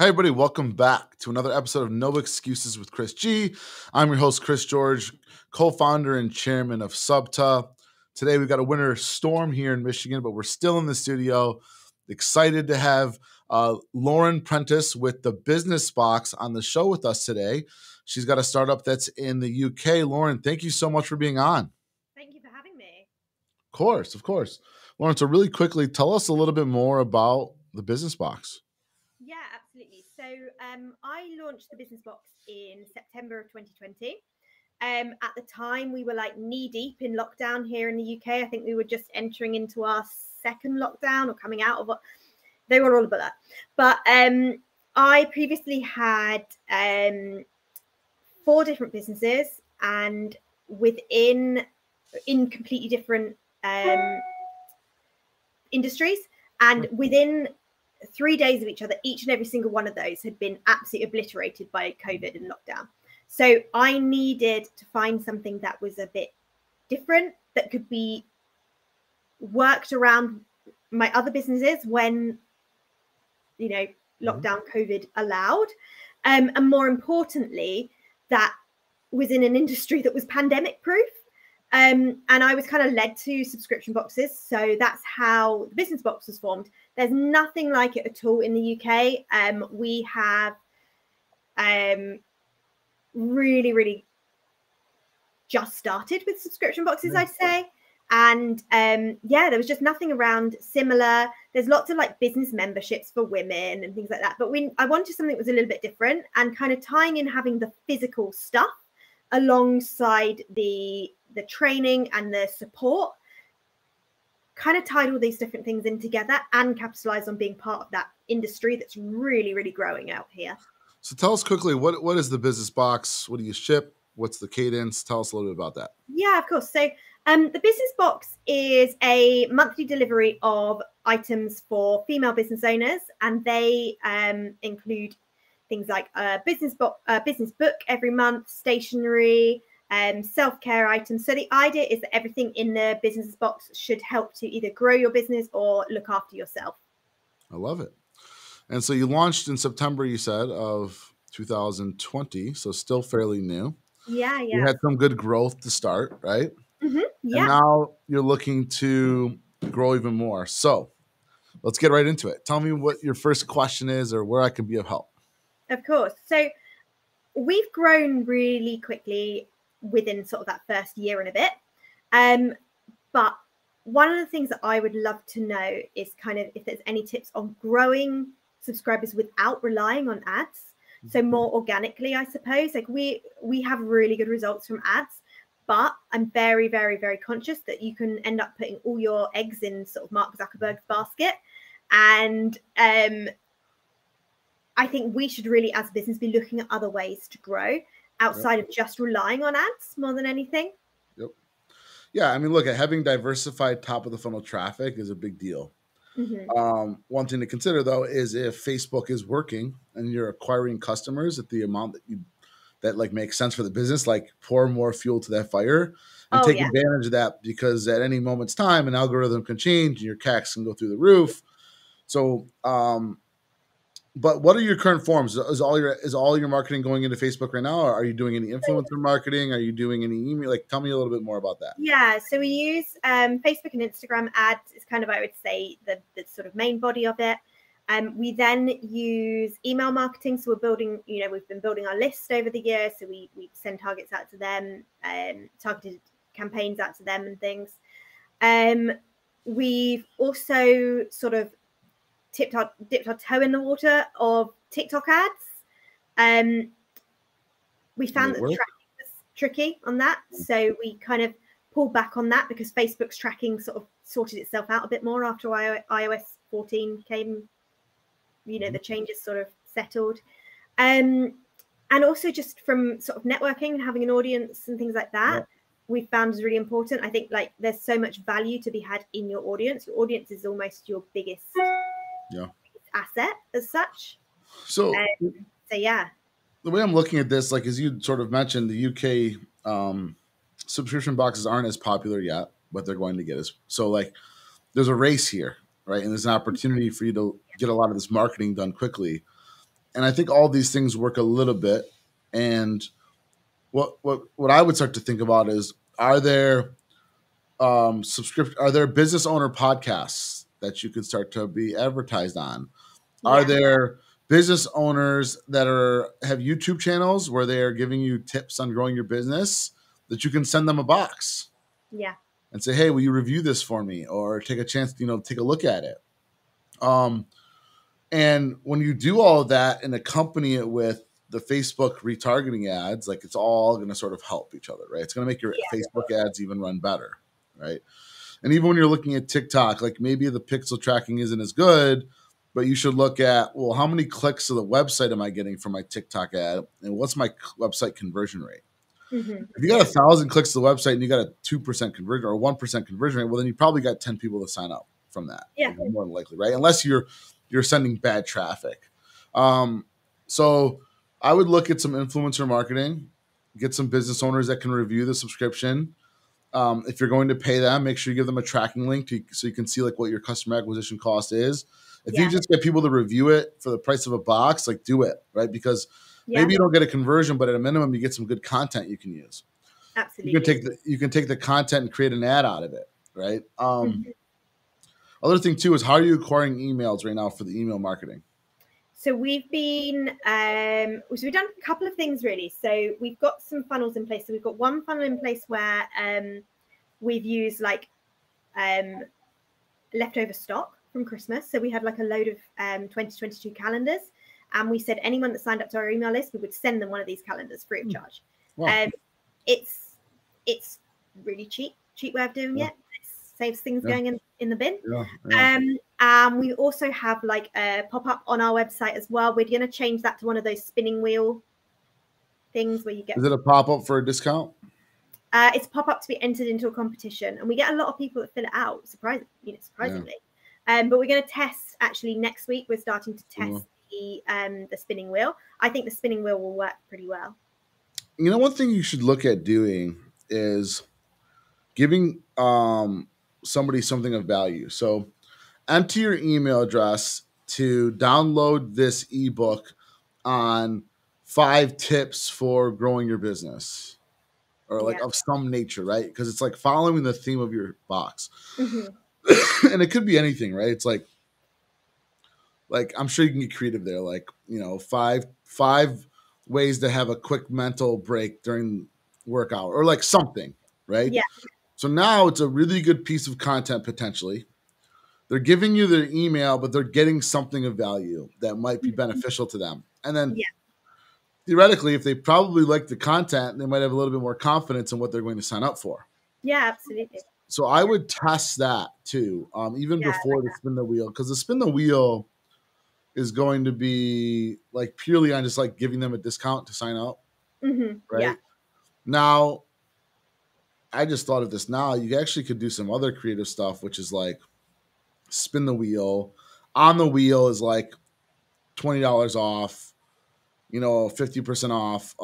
Hey, everybody, welcome back to another episode of No Excuses with Chris G. I'm your host, Chris George, co-founder and chairman of Subta. Today, we've got a winter storm here in Michigan, but we're still in the studio. Excited to have Lauren Prentice with the Business Box on the show with us today. She's got a startup that's in the UK. Lauren, thank you so much for being on. Thank you for having me. Of course. Lauren, so really quickly, tell us a little bit more about the Business Box. Yeah, absolutely. So I launched the Business Box in September of 2020. At the time, we were like knee deep in lockdown here in the UK. I think we were just entering into our second lockdown or coming out of it. They were all about that. But I previously had 4 different businesses, and in completely different industries, and within 3 days of each other, each and every single one of those had been absolutely obliterated by COVID and lockdown. So I needed to find something that was a bit different, that could be worked around my other businesses when, lockdown COVID allowed. And more importantly, that was in an industry that was pandemic proof. And I was kind of led to subscription boxes. So that's how the Business Box was formed. There's nothing like it at all in the UK. We have really just started with subscription boxes, I'd say. And there was just nothing around similar. There's lots of like business memberships for women and things like that. But I wanted something that was a little bit different, and kind of tying in having the physical stuff alongside the training and the support, kind of tied all these different things in together and capitalize on being part of that industry that's really growing out here. So tell us quickly, what is the Business Box? What do you ship? What's the cadence? Tell us a little bit about that. Yeah, of course. So the Business Box is a monthly delivery of items for female business owners, and they include things like a business book every month, stationery, self-care items. So the idea is that everything in the Business Box should help to either grow your business or look after yourself. I love it. And so you launched in September, you said, of 2020, so still fairly new. Yeah. You had some good growth to start, right? Mm-hmm. Yeah. And now you're looking to grow even more. So let's get right into it. Tell me what your first question is or where I can be of help. Of course. So we've grown really quickly within sort of that first year and a bit. But one of the things that I would love to know is kind of if there's any tips on growing subscribers without relying on ads. So more organically, I suppose. Like we have really good results from ads, but I'm very conscious that you can end up putting all your eggs in sort of Mark Zuckerberg's basket. And I think we should really, as a business, be looking at other ways to grow outside of just relying on ads more than anything. Yep. Yeah, I mean, look, having diversified top of the funnel traffic is a big deal. Mm-hmm. One thing to consider, though, is if Facebook is working and you're acquiring customers at the amount that like makes sense for the business, like pour more fuel to that fire and take advantage of that, because at any moment's time, an algorithm can change and your CACs can go through the roof. So, but what are your current forms? Is all your marketing going into Facebook right now? Or are you doing any influencer marketing? Are you doing any email? Like, tell me a little bit more about that. Yeah, so we use Facebook and Instagram ads. Is kind of, I would say, the sort of main body of it. We then use email marketing. So we're building, we've been building our list over the years. So we send targets out to them, targeted campaigns out to them and things. We've also sort of dipped our toe in the water of TikTok ads. We found that the tracking was tricky on that. So we kind of pulled back on that because Facebook's tracking sort of sorted itself out a bit more after iOS 14 came, the changes sort of settled. And also just from sort of networking and having an audience and things like that, we found is really important. I think like there's so much value to be had in your audience. Your audience is almost your biggest asset as such. So yeah. The way I'm looking at this, like as you sort of mentioned, the UK subscription boxes aren't as popular yet, but they're going to get us. So like there's a race here, right? And there's an opportunity for you to get a lot of this marketing done quickly. And I think all these things work a little bit. And what I would start to think about is, are there are there business owner podcasts that you could start to be advertised on? Yeah. Are there business owners that have YouTube channels where they are giving you tips on growing your business that you can send them a box? Yeah. And say, hey, will you review this for me? Or take a chance, take a look at it. And when you do all of that and accompany it with the Facebook retargeting ads, like, it's all going to sort of help each other, right? It's going to make your Facebook ads even run better, right? And even when you're looking at TikTok, like, maybe the pixel tracking isn't as good, but you should look at, well, how many clicks to the website am I getting from my TikTok ad? And what's my website conversion rate? Mm-hmm. If you got 1,000 clicks to the website and you got a 2% conversion or 1% conversion rate, well, then you probably got 10 people to sign up from that. Yeah. More than likely, right? Unless you're sending bad traffic. So I would look at some influencer marketing, get some business owners that can review the subscription. If you're going to pay them, make sure you give them a tracking link so you can see like what your customer acquisition cost is. If you just get people to review it for the price of a box, like, do it, right? Because maybe you don't get a conversion, but at a minimum, you get some good content you can use. Absolutely. You can take the content and create an ad out of it, right? Other thing too is, how are you acquiring emails right now for the email marketing? So we've been, we've done a couple of things really. So we've got some funnels in place. So we've got one funnel in place where we've used like leftover stock from Christmas. So we had like a load of 2022 calendars, and we said anyone that signed up to our email list, we would send them one of these calendars free of charge. Wow. It's really cheap way of doing it. It saves things going in the bin. We also have like a pop-up on our website as well. We're going to change that to one of those spinning wheel things where you get... Is it a pop-up for a discount? It's a pop-up to be entered into a competition, and we get a lot of people that fill it out, surprisingly. But we're going to test, actually, next week. We're starting to test the spinning wheel. I think the spinning wheel will work pretty well. One thing you should look at doing is giving somebody something of value. So enter your email address to download this ebook on 5 tips for growing your business, or like of some nature, right? Because it's like following the theme of your box. And it could be anything, right? It's like I'm sure you can get creative there. Like, 5 ways to have a quick mental break during workout, or like something, right? Yeah. So now it's a really good piece of content potentially. They're giving you their email, but they're getting something of value that might be beneficial to them. And then theoretically, if they probably like the content, they might have a little bit more confidence in what they're going to sign up for. Yeah, absolutely. So I would test that too, even before the spin the wheel, because the spin the wheel is going to be like purely on just like giving them a discount to sign up. Right? Yeah. Now, I just thought of this now. You actually could do some other creative stuff, which is like spin the wheel. On the wheel is like $20 off, 50% off.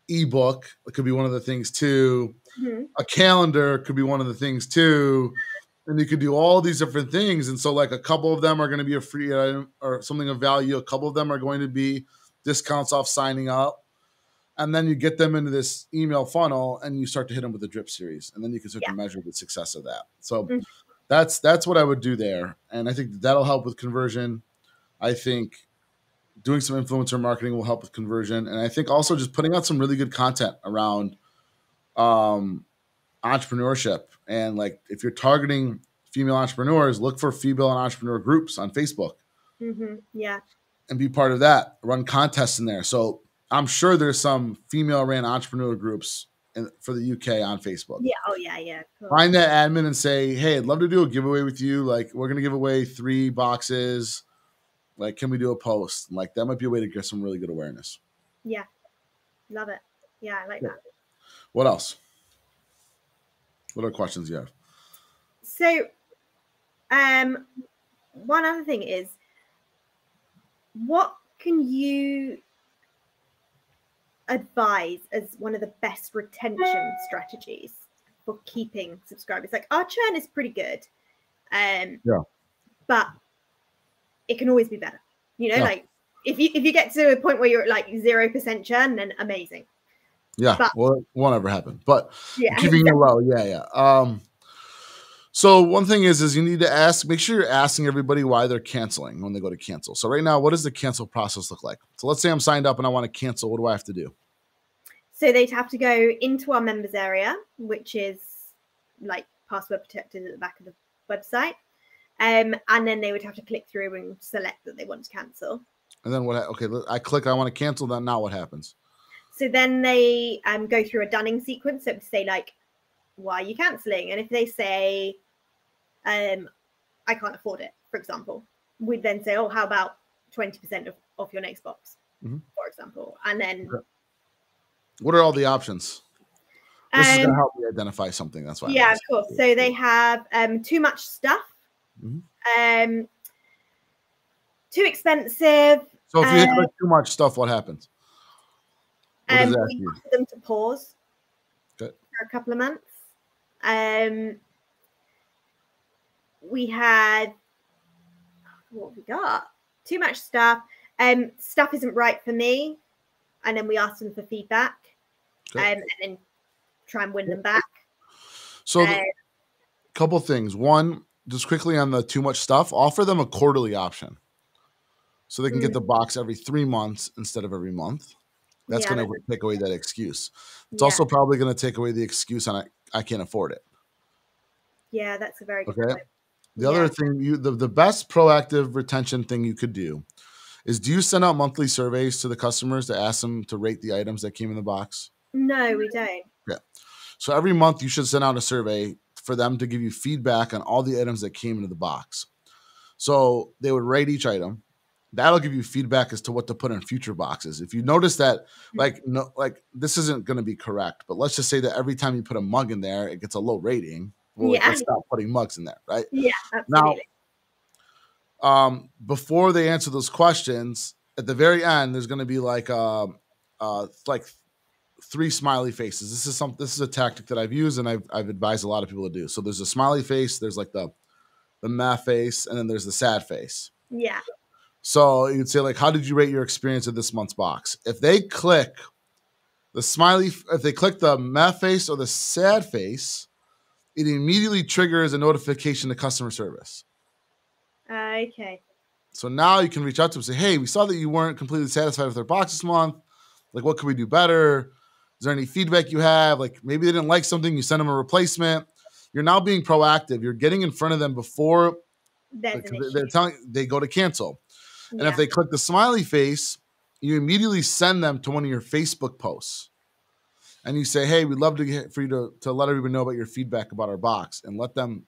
Ebook, it could be one of the things too. A calendar could be one of the things too. And you could do all these different things. And so like a couple of them are going to be a free item or something of value. A couple of them are going to be discounts off signing up. And then you get them into this email funnel and you start to hit them with the drip series. And then you can start to measure the success of that. So that's what I would do there. And I think that'll help with conversion. I think doing some influencer marketing will help with conversion. And I think also just putting out some really good content around entrepreneurship. And like, if you're targeting female entrepreneurs, look for female entrepreneur groups on Facebook. Yeah. And be part of that. Run contests in there. So I'm sure there's some female ran entrepreneur groups for the UK on Facebook. Yeah. Oh yeah. Yeah. Cool. Find that admin and say, hey, I'd love to do a giveaway with you. Like, we're going to give away 3 boxes. Like, can we do a post? And like, that might be a way to get some really good awareness. Yeah. Love it. Yeah. I like that. What else? What other questions do you have? So, one other thing is, what can you advise as one of the best retention strategies for keeping subscribers? Like, our churn is pretty good, but it can always be better. Like if you get to a point where you're at like 0% churn, then amazing. Yeah, but, well, it won't ever happen. But yeah, keeping it low, yeah. So one thing is you need to make sure you're asking everybody why they're canceling when they go to cancel. So right now, what does the cancel process look like? So let's say I'm signed up and I want to cancel. What do I have to do? So they'd have to go into our members area, which is like password protected at the back of the website. And then they would have to click through and select that they want to cancel. And then what? Okay, I click, I want to cancel. Then now what happens? So then they go through a dunning sequence. So to say like, why are you canceling? And if they say, I can't afford it, for example, we'd then say, oh, how about 20% off your next box, for example. And then what are all the options? This is going to help me identify something. That's why. Yeah, of course. So they have too much stuff, too expensive. So if you hit too much stuff, what happens? We ask them to pause for a couple of months. We had, what have we got? Too much stuff. Stuff isn't right for me. And then we ask them for feedback and then try and win them back. So a couple things. One, just quickly on the too much stuff, offer them a quarterly option. So they can get the box every 3 months instead of every month. That's going to take away that excuse. It's also probably going to take away the excuse on I can't afford it. Yeah, that's a very good point. The other thing, the best proactive retention thing you could do is, do you send out monthly surveys to the customers to ask them to rate the items that came in the box? No, we don't. Yeah. So every month you should send out a survey for them to give you feedback on all the items that came into the box. So they would rate each item. That'll give you feedback as to what to put in future boxes. If you notice that, like this isn't going to be correct, but let's just say that every time you put a mug in there, it gets a low rating. Well, let's stop putting mugs in there, right? Yeah, absolutely. Now, before they answer those questions, at the very end, there's going to be like 3 smiley faces. This is a tactic that I've used and I've advised a lot of people to do. So there's a smiley face, there's like the meh face, and then there's the sad face. Yeah. So you'd say like, how did you rate your experience of this month's box? If they click the smiley, if they click the meh face or the sad face, it immediately triggers a notification to customer service. Okay. So now you can reach out to them and say, hey, we saw that you weren't completely satisfied with our box this month. Like, what could we do better? Is there any feedback you have? Like, maybe they didn't like something, you send them a replacement. You're now being proactive. You're getting in front of them before they go to cancel. And if they click the smiley face, you immediately send them to one of your Facebook posts. And you say, hey, we'd love for you to let everybody know about your feedback about our box, and let them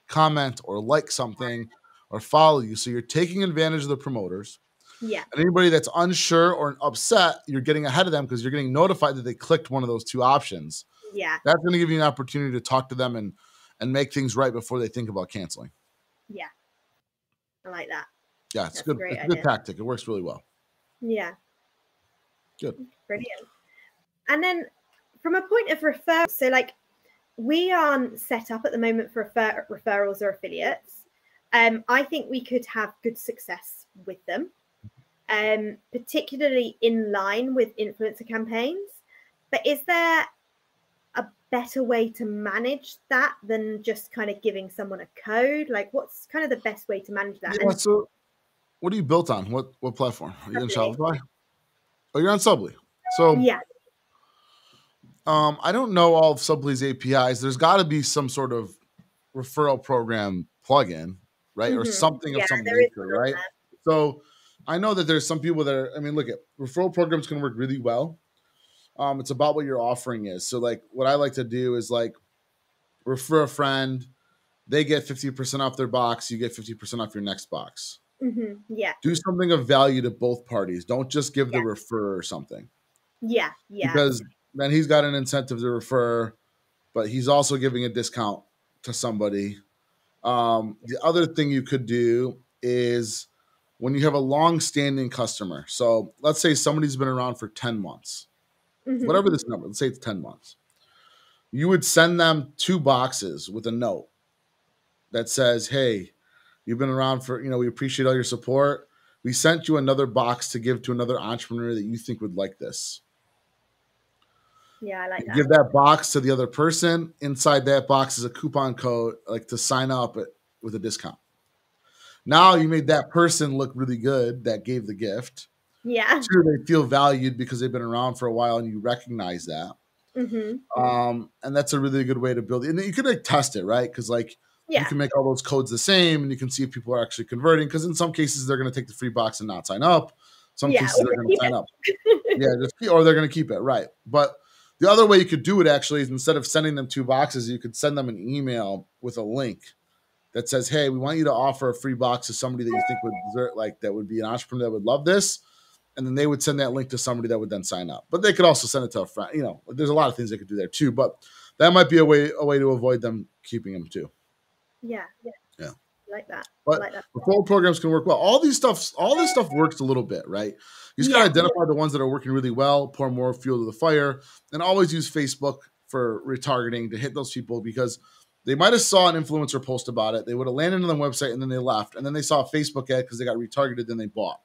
comment or like something or follow you. So you're taking advantage of the promoters. Yeah. And anybody that's unsure or upset, you're getting ahead of them because you're getting notified that they clicked one of those 2 options. Yeah. That's going to give you an opportunity to talk to them and make things right before they think about canceling. Yeah. I like that. Yeah, it's good. It's a good tactic. It works really well. Yeah. Good. Brilliant. And then from a point of referral, so like we aren't set up at the moment for referrals or affiliates. I think we could have good success with them, particularly in line with influencer campaigns. But is there a better way to manage that than just kind of giving someone a code? Like, what's kind of the best way to manage that? Yeah, so what are you built on? What platform? Are you on Shopify? Oh, you're on Subly. So yeah. I don't know all of Subly's APIs. There's got to be some sort of referral program plugin, right? Or something of some nature, right? So I know that there's some people that are, look at referral programs can work really well. It's about what your offering is. So like what I like to do is like refer a friend, they get 50% off their box, you get 50% off your next box. Yeah. Do something of value to both parties. Don't just give the referrer something. Yeah. Yeah. Because then he's got an incentive to refer, but he's also giving a discount to somebody. The other thing you could do is when you have a long-standing customer. So let's say somebody's been around for 10 months. Whatever this number, let's say it's 10 months. You would send them 2 boxes with a note that says, hey, you've been around for, we appreciate all your support. we sent you another box to give to another entrepreneur that you think would like this. Yeah, I like that. Give that box to the other person. Inside that box is a coupon code, like to sign up with a discount. Now you made that person look really good that gave the gift. Yeah. Two, they feel valued because they've been around for a while and you recognize that. Mm-hmm. And that's a really good way to build it. And you could like test it, right? Because like you can make all those codes the same and you can see if people are actually converting. Because in some cases, they're going to take the free box and not sign up. Some cases, they're going to sign up. Or they're going to keep it, right? But the other way you could do it actually is instead of sending them 2 boxes, you could send them an email with a link that says, hey, we want you to offer a free box to somebody that you think would deserve, like that would be an entrepreneur that would love this. And then they would send that link to somebody that would then sign up. But they could also send it to a friend. You know, there's a lot of things they could do there too. But that might be a way to avoid them keeping them too. Yeah. I like that. But referral programs can work well. All this stuff works a little bit, right? You just got to identify the ones that are working really well, pour more fuel to the fire, and always use Facebook for retargeting to hit those people because they might have saw an influencer post about it. They would have landed on the website and then they left. And then they saw a Facebook ad because they got retargeted, then they bought.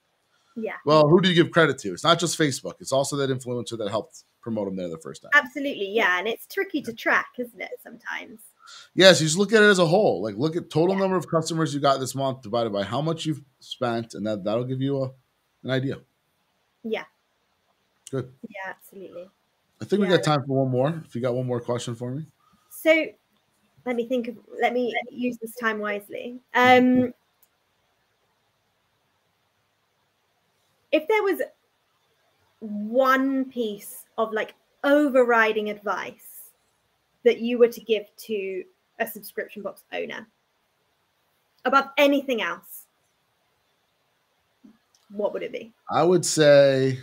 Yeah. Well, who do you give credit to? It's not just Facebook. It's also that influencer that helped promote them there the first time. Absolutely, yeah. And it's tricky to track, isn't it, sometimes? Yes, you just look at it as a whole. Like look at total number of customers you got this month divided by how much you've spent, and that'll give you an idea. Yeah. Good. Yeah, absolutely. I think we got time for one more. If you got one more question for me. So let me use this time wisely. If there was one piece of like overriding advice that you were to give to a subscription box owner above anything else, what would it be? I would say,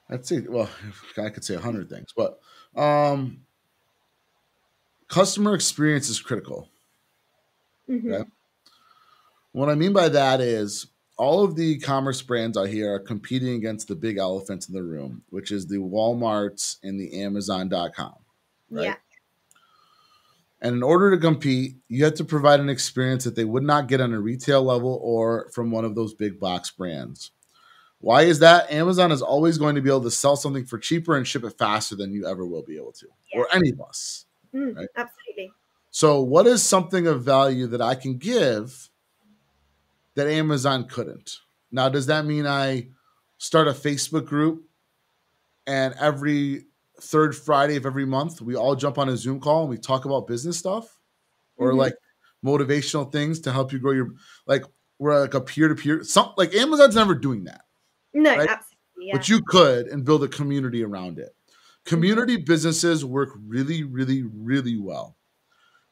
well, I could say 100 things, but customer experience is critical. Okay? What I mean by that is all of the e-commerce brands out here are competing against the big elephants in the room, which is the Walmarts and the Amazon.com. Right? Yeah. And in order to compete, you have to provide an experience that they would not get on a retail level or from one of those big box brands. Why is that? Amazon is always going to be able to sell something for cheaper and ship it faster than you ever will be able to, or any of us. Right? Absolutely. So what is something of value that I can give that Amazon couldn't? Now, does that mean I start a Facebook group and every third Friday of every month, we all jump on a Zoom call and we talk about business stuff or like motivational things to help you grow your, like we're like a peer-to-peer, like Amazon's never doing that. No, right? absolutely. Yeah. But you could and build a community around it. Community businesses work really, really, really well.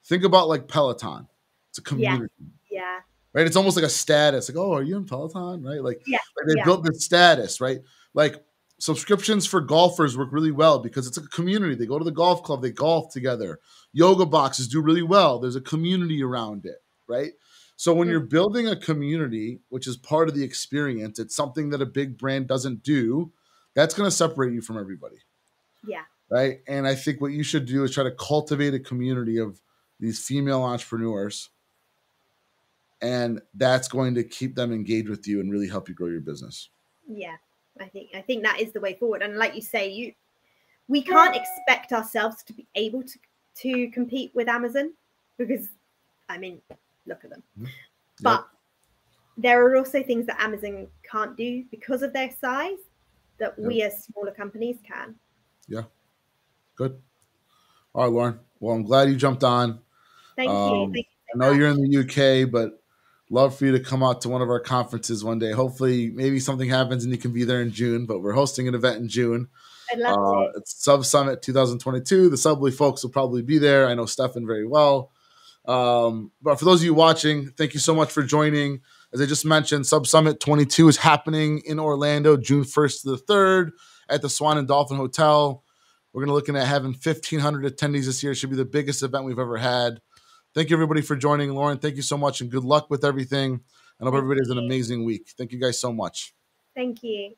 Think about like Peloton. It's a community. Yeah. Right? It's almost like a status. Like, oh, are you in Peloton? Right? Like, they built this status, right? Like subscriptions for golfers work really well because it's a community. They go to the golf club, they golf together. Yoga boxes do really well. There's a community around it, right? So when you're building a community, which is part of the experience, it's something that a big brand doesn't do, that's going to separate you from everybody. Yeah. Right? And I think what you should do is try to cultivate a community of these female entrepreneurs. And that's going to keep them engaged with you and really help you grow your business. Yeah. I think that is the way forward. And like you say, we can't expect ourselves to be able to compete with Amazon because, I mean, look at them. But there are also things that Amazon can't do because of their size that we as smaller companies can. Yeah. Good. All right, Lauren. Well, I'm glad you jumped on. Thank you. I know you're in the UK, but love for you to come out to one of our conferences one day. Hopefully, maybe something happens and you can be there in June, but we're hosting an event in June. I'd love to. It's Sub Summit 2022. The Subly folks will probably be there. I know Stefan very well. But for those of you watching, thank you so much for joining. As I just mentioned, Sub Summit 22 is happening in Orlando, June 1st to the 3rd at the Swan and Dolphin Hotel. We're going to looking at having 1,500 attendees this year. It should be the biggest event we've ever had. Thank you, everybody, for joining. Lauren, thank you so much, and good luck with everything. I hope everybody has an amazing week. Thank you guys so much. Thank you.